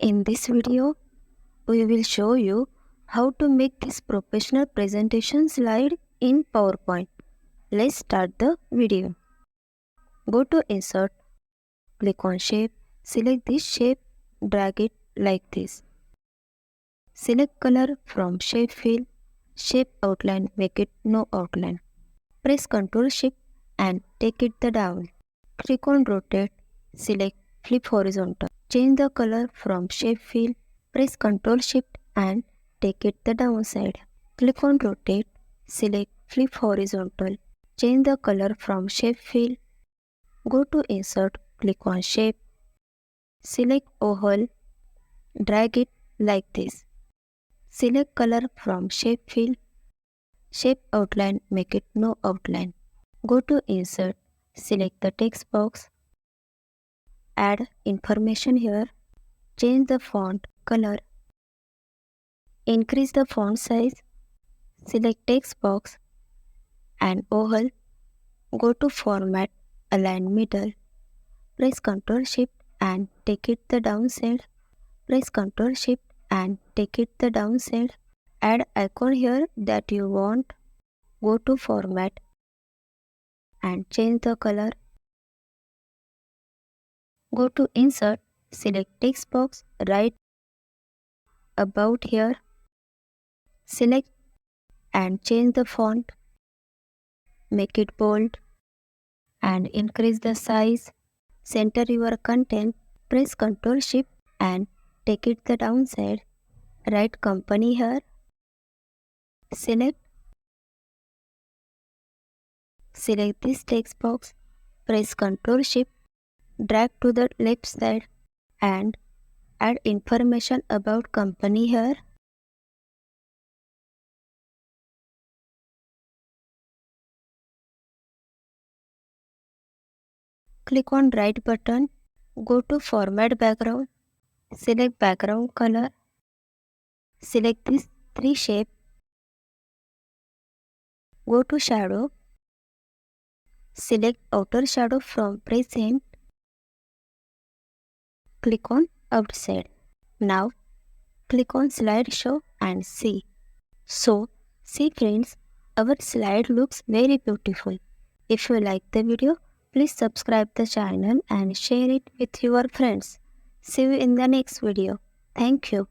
In this video, we will show you how to make this professional presentation slide in PowerPoint. Let's start the video. Go to Insert, click on Shape, select this shape, drag it like this. Select Color from Shape Field, Shape Outline, make it no outline. Press Ctrl Shift and take it down. Click on Rotate, select Flip Horizontal. Change the color from Shape Field, press Ctrl Shift and take it the downside. Click on Rotate, select Flip Horizontal. Change the color from Shape Field. Go to Insert, click on Shape. Select Oval, drag it like this. Select Color from Shape Field, Shape Outline, make it no outline. Go to Insert, select the text box. Add information here. Change the font color. Increase the font size. Select text box and oval. Go to Format, Align Middle. Press Ctrl Shift and take it the downside. Press Ctrl Shift and take it the downside. Add icon here that you want. Go to Format and change the color. Go to Insert, select text box, write about here. Select and change the font. Make it bold and increase the size. Center your content. Press Ctrl Shift and take it the downside. Write company here. Select this text box. Press Ctrl Shift. Drag to the left side and add information about company here. Click on right button. Go to Format Background. Select background color. Select these three shapes. Go to Shadow. Select outer shadow from present. Click on outside. Now click on slideshow and see. So, see friends, our slide looks very beautiful. If you like the video, please subscribe the channel and share it with your friends. See you in the next video. Thank you.